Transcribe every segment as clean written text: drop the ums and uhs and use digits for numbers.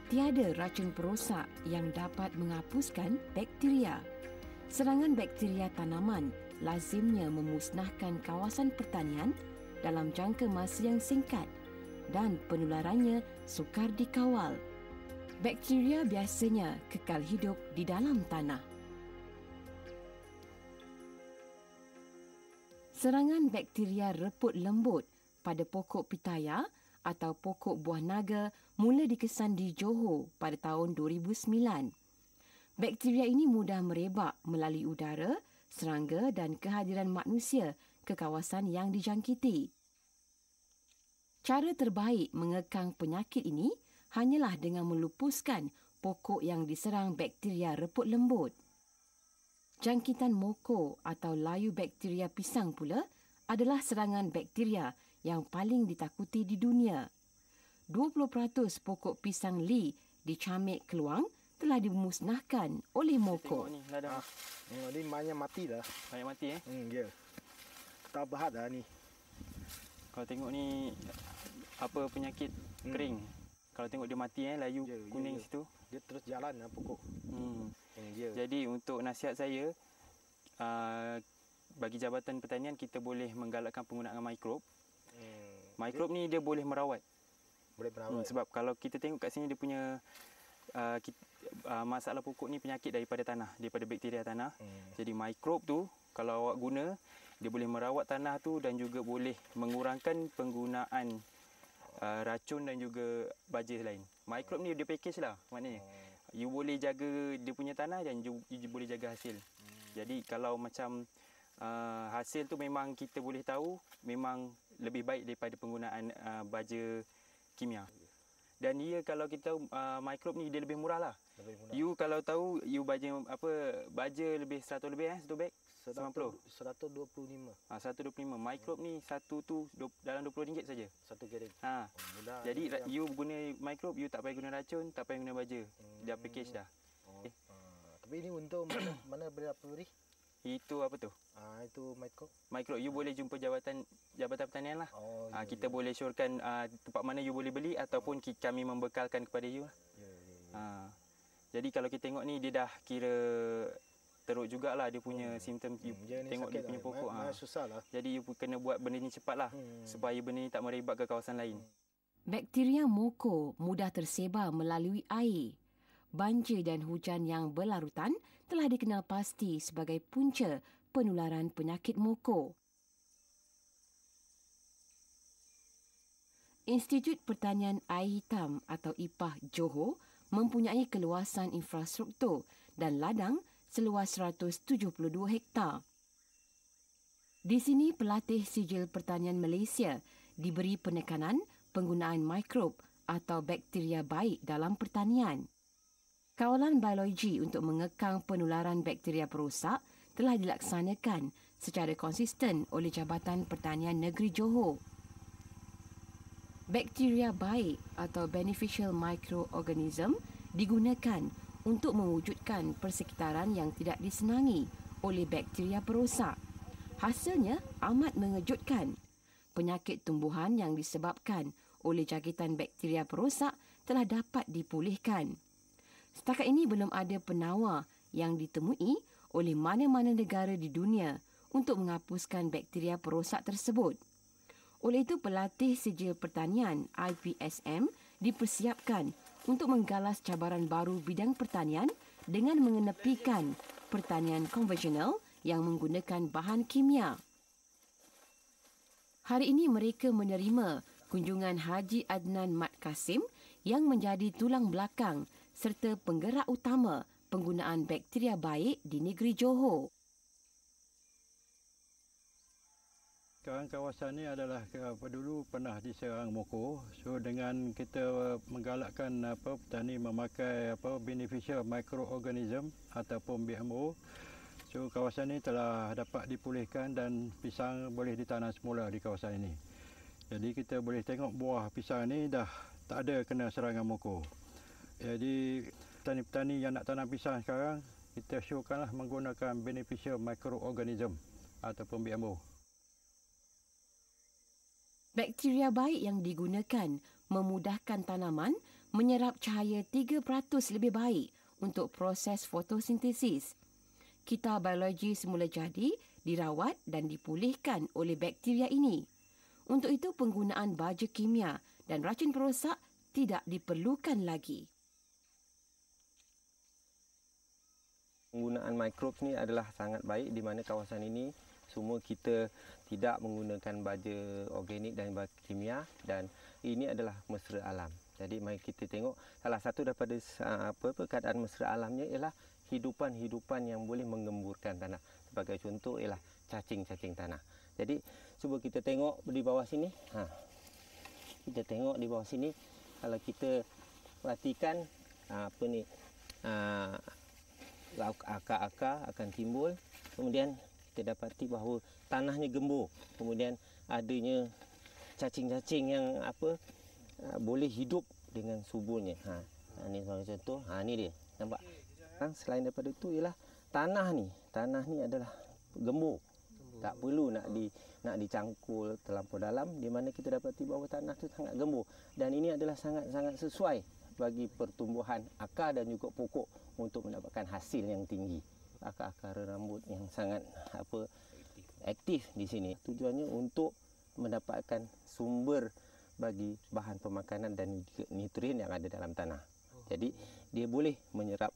Tiada racun perosak yang dapat menghapuskan bakteria. Serangan bakteria tanaman lazimnya memusnahkan kawasan pertanian dalam jangka masa yang singkat dan penularannya sukar dikawal. Bakteria biasanya kekal hidup di dalam tanah. Serangan bakteria reput lembut pada pokok pitaya atau pokok buah naga mula dikesan di Johor pada tahun 2009. Bakteria ini mudah merebak melalui udara, serangga dan kehadiran manusia ke kawasan yang dijangkiti. Cara terbaik mengekang penyakit ini hanyalah dengan melupuskan pokok yang diserang bakteria reput lembut. Jangkitan moko atau layu bakteria pisang pula adalah serangan bakteria yang paling ditakuti di dunia. 20% pokok pisang li di Camik Keluang telah dimusnahkan oleh moko. Tengok ni, ladang. Tengok ni banyak mati dah. Banyak mati Ya. Kita bahat dah ni. Kalau tengok ni apa penyakit kering. Kalau tengok dia mati layu kuning situ. Dia terus jalan lah pokok. Jadi untuk nasihat saya bagi Jabatan Pertanian kita boleh menggalakkan penggunaan mikrob. Mikrob ni dia boleh merawat. Boleh merawat. Sebab kalau kita tengok kat sini dia punya masalah pokok ni penyakit daripada tanah, daripada bakteria tanah. Jadi mikrob tu kalau awak guna, dia boleh merawat tanah tu dan juga boleh mengurangkan penggunaan racun dan juga baja lain. Mikrob ni dia package lah maknanya. You boleh jaga dia punya tanah dan you boleh jaga hasil. Jadi kalau macam hasil tu memang kita boleh tahu memang lebih baik daripada penggunaan baja kimia. Dan dia kalau kita mikrob ni dia lebih murah lah. You kalau tahu you baja lebih 100 lebih satu beg 90 125. 125. Mikrob ni satu tu dalam RM20 saja. Satu kering. Mudah. Jadi you guna mikrob, you tak payah guna racun, tak payah guna baja. Dah package dah. Tapi ini untuk mana boleh beri? Itu apa tu? Itu mikrob. Mikrob you boleh jumpa Jabatan Pertanian lah. Kita boleh syorkan tempat mana you boleh beli ataupun kami membekalkan kepada you lah. Jadi kalau kita tengok ni dia dah kira teruk jugalah dia punya simptom. Tengok dia punya pokok. Susah lah. Jadi you kena buat benda ni cepatlah supaya benda ni tak merebak ke kawasan lain. Bakteria moko mudah tersebar melalui air. Banjir dan hujan yang berlarutan telah dikenal pasti sebagai punca penularan penyakit moko. Institut Pertanian Air Hitam atau IPAH Johor mempunyai keluasan infrastruktur dan ladang seluas 172 hektar. Di sini pelatih sijil pertanian Malaysia diberi penekanan penggunaan mikrob atau bakteria baik dalam pertanian. Kawalan biologi untuk mengekang penularan bakteria perosak telah dilaksanakan secara konsisten oleh Jabatan Pertanian Negeri Johor. Bakteria baik atau beneficial microorganism digunakan untuk mewujudkan persekitaran yang tidak disenangi oleh bakteria perosak. Hasilnya amat mengejutkan. Penyakit tumbuhan yang disebabkan oleh jangkitan bakteria perosak telah dapat dipulihkan. Setakat ini belum ada penawar yang ditemui oleh mana-mana negara di dunia untuk menghapuskan bakteria perosak tersebut. Oleh itu, pelatih sijil pertanian IPSM dipersiapkan untuk menggalas cabaran baru bidang pertanian dengan mengenepikan pertanian konvensional yang menggunakan bahan kimia. Hari ini mereka menerima kunjungan Haji Adnan Mat Kasim yang menjadi tulang belakang serta penggerak utama penggunaan bakteria baik di negeri Johor. Sekarang kawasan ni adalah dulu pernah diserang moko. So dengan kita menggalakkan petani memakai beneficial microorganism ataupun BMO. So kawasan ini telah dapat dipulihkan dan pisang boleh ditanam semula di kawasan ini. Jadi kita boleh tengok buah pisang ni dah tak ada kena serangan moko. Jadi petani-petani yang nak tanam pisang sekarang, kita syorkanlah menggunakan beneficial microorganism ataupun BMO. Bakteria baik yang digunakan memudahkan tanaman menyerap cahaya 3% lebih baik untuk proses fotosintesis. Kitar biologi semula jadi, dirawat dan dipulihkan oleh bakteria ini. Untuk itu, penggunaan baja kimia dan racun perosak tidak diperlukan lagi. Penggunaan mikrob ni adalah sangat baik di mana kawasan ini semua kita tidak menggunakan baja organik dan baja kimia, dan ini adalah mesra alam. Jadi mari kita tengok salah satu daripada keadaan mesra alamnya ialah hidupan-hidupan yang boleh menggemburkan tanah. Sebagai contoh ialah cacing-cacing tanah. Jadi cuba kita tengok di bawah sini. Kita tengok di bawah sini, kalau kita perhatikan akar-akar akan timbul. Kemudian kita dapati bahawa tanahnya gembur. Kemudian adanya cacing-cacing yang boleh hidup dengan suburnya. Ini sebagai contoh. Ini dia. Nampak? Selain daripada itu ialah tanah ni adalah gembur. Tak perlu nak dicangkul terlampau dalam, di mana kita dapati bahawa tanah tu sangat gembur, dan ini adalah sangat sesuai bagi pertumbuhan akar dan juga pokok untuk mendapatkan hasil yang tinggi. Akar-akar rambut yang sangat aktif di sini. Tujuannya untuk mendapatkan sumber bagi bahan pemakanan dan nutrien yang ada dalam tanah. Jadi dia boleh menyerap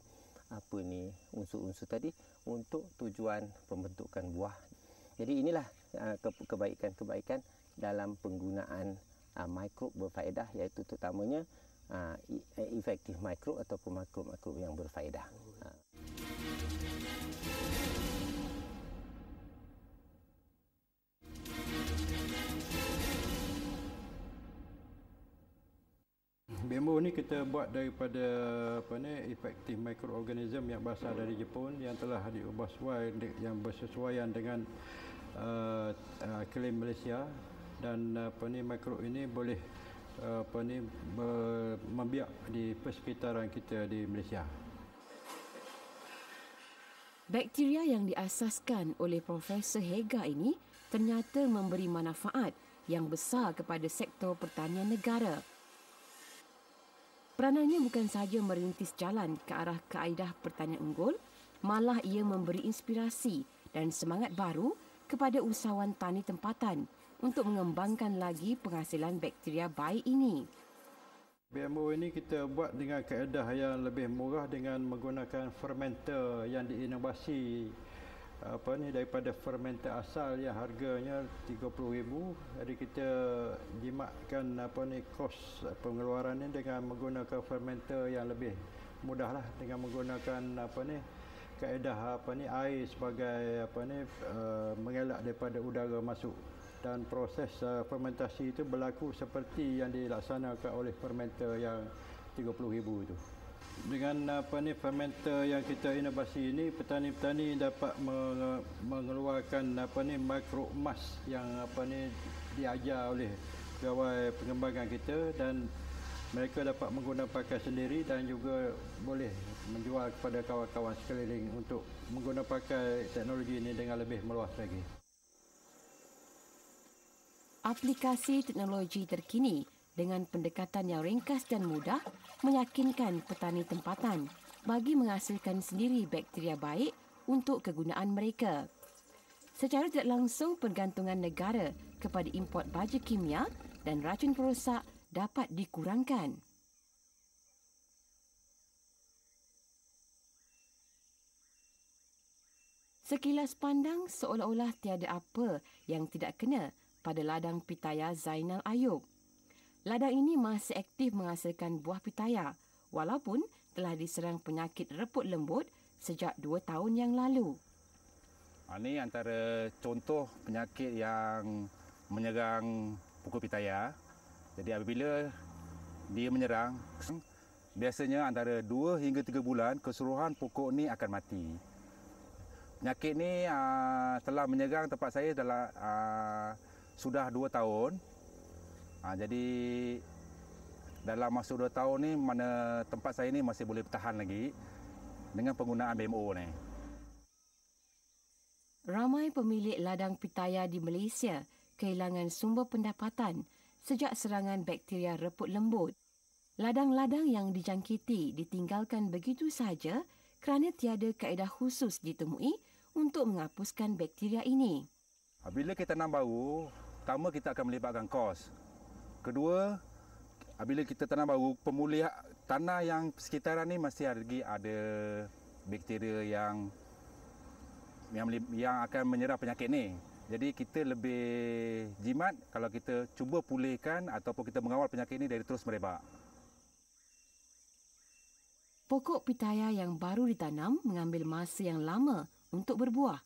unsur-unsur tadi untuk tujuan pembentukan buah. Jadi inilah kebaikan-kebaikan dalam penggunaan mikrob berfaedah, iaitu terutamanya efektif mikrob ataupun mikrob yang berfaedah. BMO ni kita buat daripada efektif mikroorganism yang berasal dari Jepun, yang telah diubah yang bersesuaian dengan iklim Malaysia, dan mikrob ini boleh membiak di persekitaran kita di Malaysia. Bakteria yang diasaskan oleh Profesor Hega ini ternyata memberi manfaat yang besar kepada sektor pertanian negara. Peranannya bukan sahaja merintis jalan ke arah kaedah pertanian unggul, malah ia memberi inspirasi dan semangat baru kepada usahawan tani tempatan untuk mengembangkan lagi penghasilan bakteria baik ini. BMO ini kita buat dengan kaedah yang lebih murah dengan menggunakan fermenter yang diinovasi daripada fermenter asal yang harganya RM30,000. Jadi kita jimatkan kos pengeluaran ini dengan menggunakan fermenter yang lebih mudahlah, dengan menggunakan kaedah air sebagai mengelak daripada udara masuk, dan proses fermentasi itu berlaku seperti yang dilaksanakan oleh fermenter yang RM30,000 itu. Dengan fermenter yang kita inovasi ini, petani-petani dapat mengeluarkan mikrob emas yang diajar oleh pegawai pengembangan kita, dan mereka dapat menggunakan pakai sendiri dan juga boleh menjual kepada kawan-kawan sekeliling untuk menggunakan pakai teknologi ini dengan lebih meluas lagi. Aplikasi teknologi terkini dengan pendekatan yang ringkas dan mudah meyakinkan petani tempatan bagi menghasilkan sendiri bakteria baik untuk kegunaan mereka. Secara tidak langsung, pergantungan negara kepada import baja kimia dan racun perosak dapat dikurangkan. Sekilas pandang seolah-olah tiada apa yang tidak kena pada ladang pitaya Zainal Ayub. Ladang ini masih aktif menghasilkan buah pitaya walaupun telah diserang penyakit reput lembut sejak 2 tahun yang lalu. Ini antara contoh penyakit yang menyerang pokok pitaya. Jadi apabila dia menyerang, biasanya antara 2 hingga 3 bulan keseluruhan pokok ni akan mati. Penyakit ni telah menyerang tempat saya sudah 2 tahun. Jadi dalam masa 2 tahun ni, mana tempat saya ni masih boleh bertahan lagi dengan penggunaan BMO ni. Ramai pemilik ladang pitaya di Malaysia kehilangan sumber pendapatan sejak serangan bakteria reput lembut. Ladang-ladang yang dijangkiti ditinggalkan begitu saja kerana tiada kaedah khusus ditemui untuk menghapuskan bakteria ini. Bila kita tanam baru, pertama kita akan melibatkan kos. Kedua, bila kita tanam baru, pemulihan tanah yang sekitaran ni mesti ada bakteria yang akan menyerang penyakit ni. Jadi kita lebih jimat kalau kita cuba pulihkan ataupun kita mengawal penyakit ini dari terus merebak. Pokok pitaya yang baru ditanam mengambil masa yang lama untuk berbuah.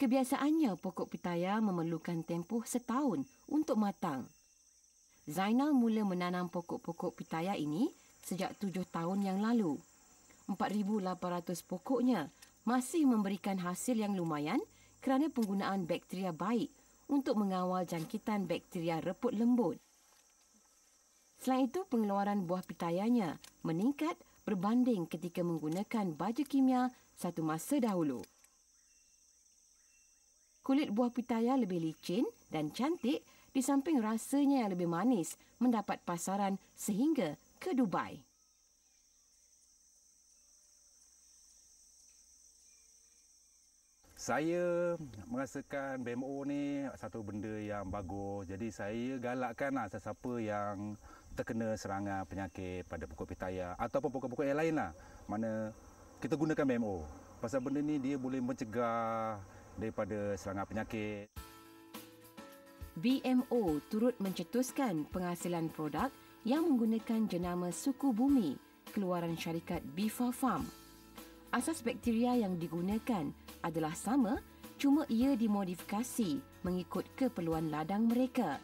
Kebiasaannya pokok pitaya memerlukan tempoh setahun untuk matang. Zainal mula menanam pokok-pokok pitaya ini sejak 7 tahun yang lalu. 4,800 pokoknya masih memberikan hasil yang lumayan kerana penggunaan bakteria baik untuk mengawal jangkitan bakteria reput lembut. Selain itu, pengeluaran buah pitayanya meningkat berbanding ketika menggunakan baja kimia satu masa dahulu. Kulit buah pitaya lebih licin dan cantik di samping rasanya yang lebih manis mendapat pasaran sehingga ke Dubai. Saya merasakan BMO ni satu benda yang bagus. Jadi saya galakkanlah sesiapa yang terkena serangan penyakit pada pokok pitaya ataupun pokok-pokok yang lain lah, mana kita gunakan BMO. Pasal benda ni dia boleh mencegah daripada serangan penyakit. BMO turut mencetuskan penghasilan produk yang menggunakan jenama suku bumi keluaran syarikat Bifa Farm. Asas bakteria yang digunakan adalah sama, cuma ia dimodifikasi mengikut keperluan ladang mereka.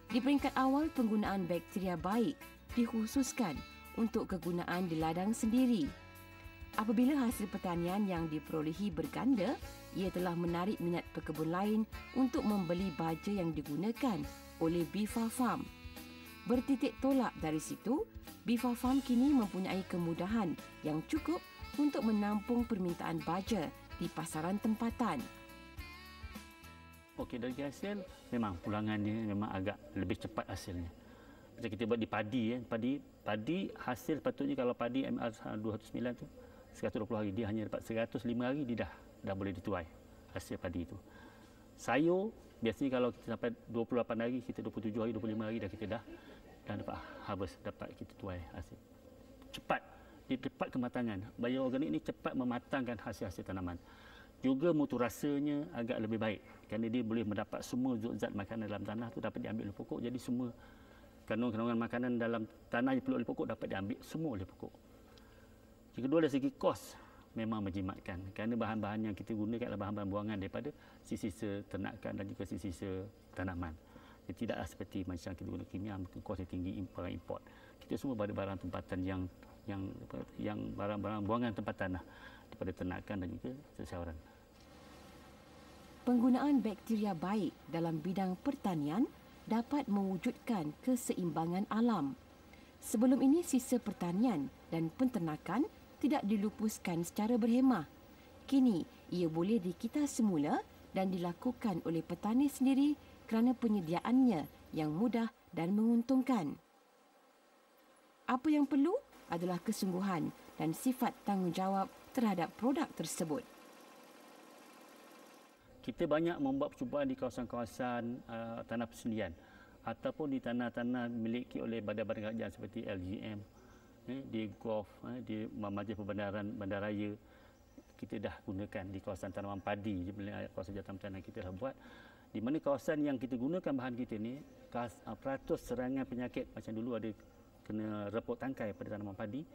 Di peringkat awal, penggunaan bakteria baik dikhususkan untuk kegunaan di ladang sendiri. Apabila hasil pertanian yang diperolehi berganda, ia telah menarik minat pekebun lain untuk membeli baja yang digunakan oleh Bifa Farm. Bertitik tolak dari situ, Bifa Farm kini mempunyai kemudahan yang cukup untuk menampung permintaan baja di pasaran tempatan. Okey, dari hasil memang pulangannya memang agak lebih cepat hasilnya. Macam kita buat di padi, padi hasil patutnya kalau padi MR 209 tu 120 hari, dia hanya dapat 105 hari dia dah boleh dituai hasil padi itu. Sayur biasanya kalau kita sampai 28 hari, kita 27 hari, 25 hari dah kita dah dapat harvest, dapat kita tuai hasil. Cepat, dia cepat kematangan. Bioorganik ni cepat mematangkan hasil-hasil tanaman. Juga mutu rasanya agak lebih baik kerana dia boleh mendapat semua zat makanan dalam tanah tu dapat diambil oleh pokok. Jadi semua kandungan makanan dalam tanah yang perlu oleh pokok dapat diambil semua oleh pokok. Yang kedua dari segi kos memang menjimatkan kerana bahan-bahan yang kita gunakan adalah bahan-bahan buangan daripada sisa-sisa ternakan dan juga sisa-sisa tanaman. Dia tidaklah seperti macam kita guna kimia, kos yang tinggi import. Kita semua barang-barang tempatan yang barang-barang buangan tempat tanah daripada ternakan dan juga sesauran. Penggunaan bakteria baik dalam bidang pertanian dapat mewujudkan keseimbangan alam. Sebelum ini, sisa pertanian dan penternakan tidak dilupuskan secara berhemah. Kini, ia boleh dikita semula dan dilakukan oleh petani sendiri kerana penyediaannya yang mudah dan menguntungkan. Apa yang perlu adalah kesungguhan dan sifat tanggungjawab terhadap produk tersebut. Kita banyak membuat percubaan di kawasan-kawasan tanah persendian ataupun di tanah-tanah miliki oleh badan-badan kerajaan seperti LGM, di Gulf, di Majlis Perbandaran Bandaraya. Kita dah gunakan di kawasan tanaman padi, kawasan jawatan tanah kita dah buat. Di mana kawasan yang kita gunakan bahan kita ni, peratus serangan penyakit macam dulu ada kena repot tangkai pada tanaman padi.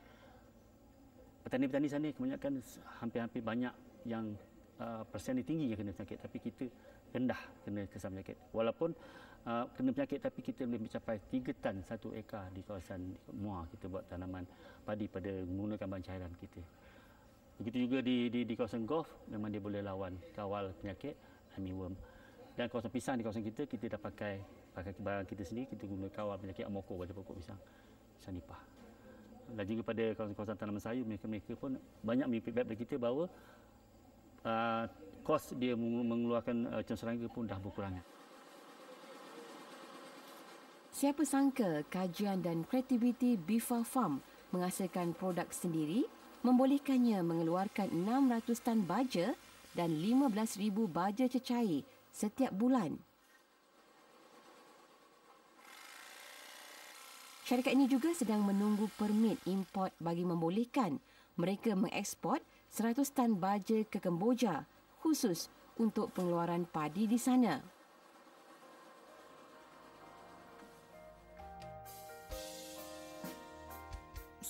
Petani-petani sana kebanyakan hampir-hampir banyak yang persen tinggi yang kena penyakit, tapi kita rendah kena kesan penyakit. Walaupun kena penyakit, tapi kita boleh mencapai 3 tan 1 ekar di kawasan Muar kita buat tanaman padi pada menggunakan bahan cairan kita. Begitu juga di kawasan Gulf, memang dia boleh lawan kawal penyakit armyworm. Dan kawasan pisang di kawasan kita dah pakai barang kita sendiri, kita guna kawal penyakit amoko pada pokok pisang nipah. Dan juga pada kawasan-kawasan tanaman sayur, mereka pun banyak feedback dari kita bahawa kos dia mengeluarkan cam serangga pun dah berkurangan. Siapa sangka kajian dan kreativiti Bifa Farm menghasilkan produk sendiri membolehkannya mengeluarkan 600 tan baja dan 15,000 baja cecair setiap bulan. Syarikat ini juga sedang menunggu permit import bagi membolehkan mereka mengeksport 100 tan baja ke Kemboja khusus untuk pengeluaran padi di sana.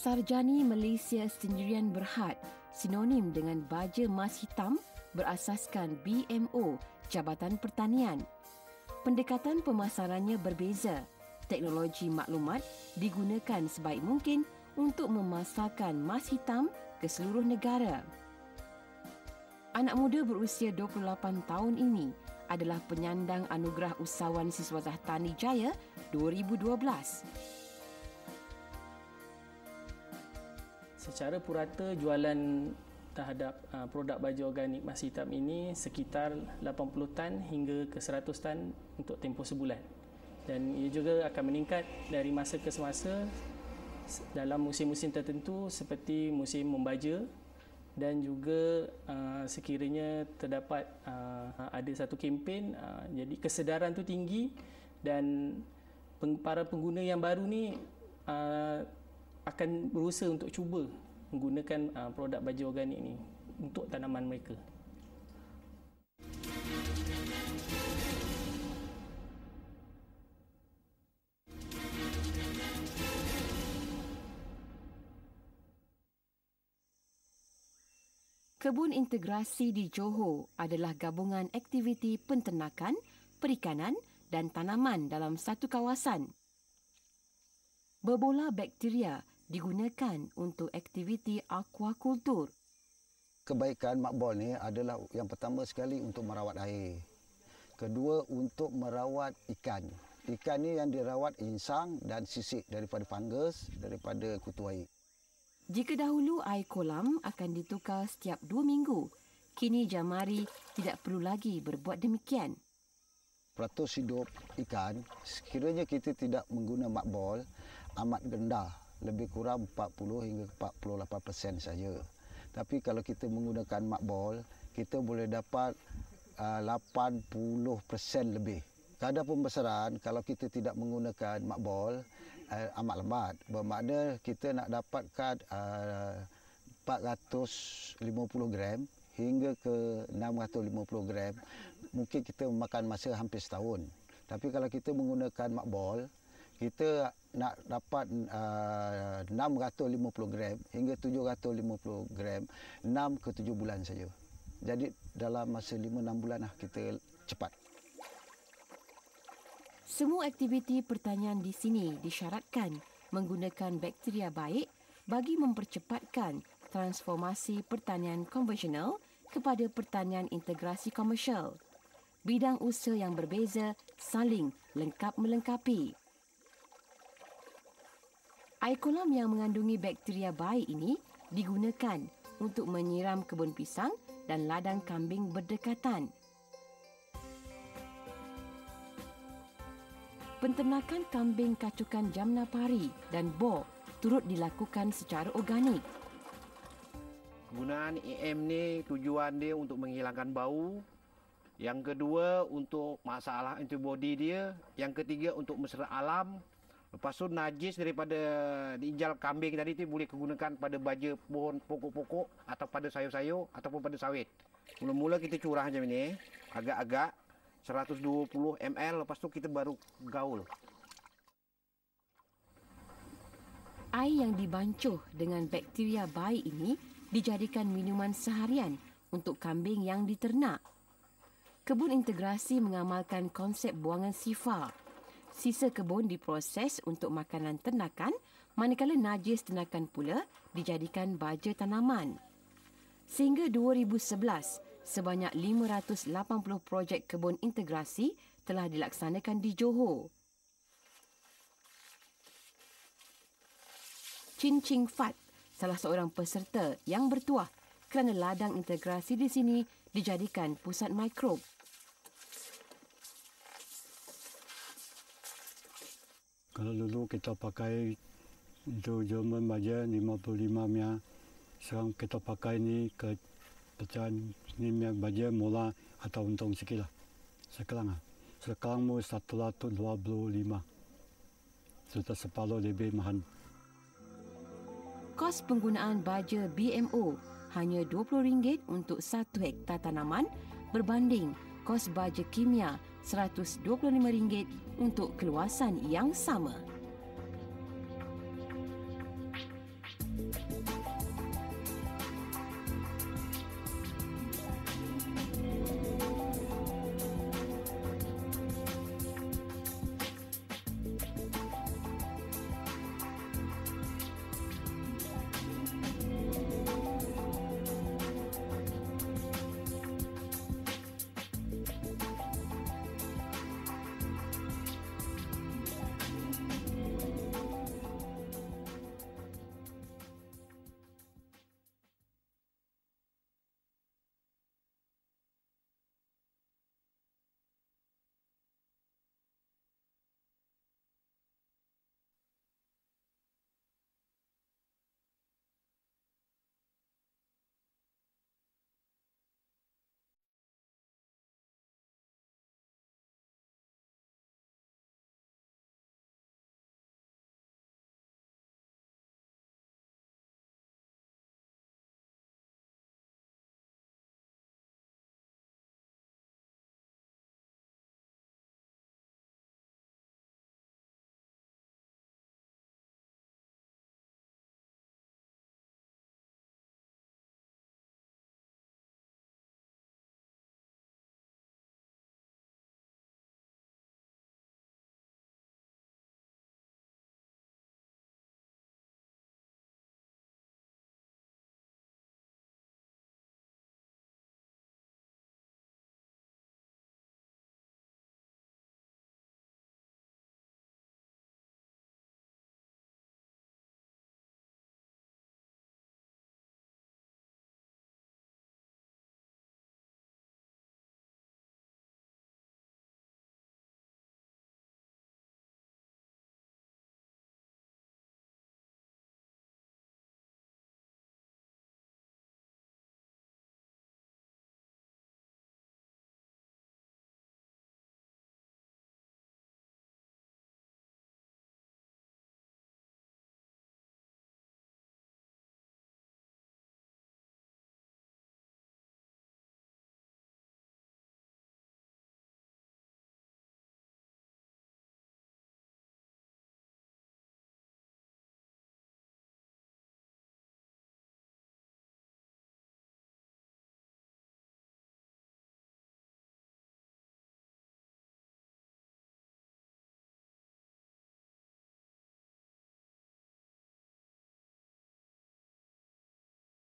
Sarjani Malaysia Sendirian Berhad, sinonim dengan baja emas hitam berasaskan BMO, Jabatan Pertanian. Pendekatan pemasarannya berbeza. Teknologi maklumat digunakan sebaik mungkin untuk memasarkan emas hitam ke seluruh negara. Anak muda berusia 28 tahun ini adalah penyandang anugerah Usahawan Siswazah Tani Jaya 2012. Secara purata, jualan terhadap produk baju organik emas hitam ini sekitar 80 tan hingga ke 100 tan untuk tempoh sebulan. Dan ia juga akan meningkat dari masa ke semasa dalam musim-musim tertentu seperti musim membaja dan juga sekiranya terdapat ada satu kempen, jadi kesedaran tu tinggi dan para pengguna yang baru ni akan berusaha untuk cuba menggunakan produk baju organik ini untuk tanaman mereka. Kebun integrasi di Johor adalah gabungan aktiviti penternakan, perikanan dan tanaman dalam satu kawasan. Berbola bakteria digunakan untuk aktiviti aquakultur. Kebaikan makbol ni adalah yang pertama sekali untuk merawat air. Kedua, untuk merawat ikan. Ikan ni yang dirawat insang dan sisik daripada fungus, daripada kutu air. Jika dahulu air kolam akan ditukar setiap 2 minggu, kini Jamari tidak perlu lagi berbuat demikian. Peratus hidup ikan, sekiranya kita tidak menggunakan makbol, amat rendah, lebih kurang 40 hingga 48% saja. Tapi kalau kita menggunakan makbol, kita boleh dapat 80% lebih. Kadar pembesaran kalau kita tidak menggunakan makbol amat lambat. Bermakna kita nak dapatkan 450 gram hingga ke 650 gram. Mungkin kita memakan masa hampir setahun. Tapi kalau kita menggunakan makbol, kita nak dapat 650 gram hingga 750 gram 6 ke 7 bulan saja. Jadi dalam masa 5-6 bulan lah kita cepat. Semua aktiviti pertanian di sini disyaratkan menggunakan bakteria baik bagi mempercepatkan transformasi pertanian konvensional kepada pertanian integrasi komersial. Bidang usaha yang berbeza saling lengkap melengkapi. Air kolam yang mengandungi bakteria baik ini digunakan untuk menyiram kebun pisang dan ladang kambing berdekatan. Penternakan kambing kacukan Jamna Pari dan bor turut dilakukan secara organik. Penggunaan EM ni tujuan dia untuk menghilangkan bau. Yang kedua untuk masalah antibody dia. Yang ketiga untuk mesra alam. Lepas tu najis daripada diinjal kambing tadi tu boleh digunakan pada baja pohon pokok-pokok atau pada sayur-sayur ataupun pada sawit. Mula-mula kita curah macam ni, agak-agak 120 ml, lepas tu kita baru gaul. Air yang dibancuh dengan bakteria baik ini dijadikan minuman seharian untuk kambing yang diternak. Kebun integrasi mengamalkan konsep buangan sifar. Sisa kebun diproses untuk makanan ternakan, manakala najis ternakan pula dijadikan baja tanaman. Sehingga 2011, sebanyak 580 projek kebun integrasi telah dilaksanakan di Johor. Chin Ching Fat, salah seorang peserta yang bertuah kerana ladang integrasi di sini dijadikan pusat mikrob. Kalau dulu kita pakai itu German baja 55 mia. Sekarang kita pakai ni ke pecahan ni mia baja mula atau untung sikit lah. Sekarang mu 125. Sudah separuh lebih mahal. Kos penggunaan baja BMO hanya RM20 untuk 1 hektar tanaman berbanding kos baja kimia RM125 untuk keluasan yang sama.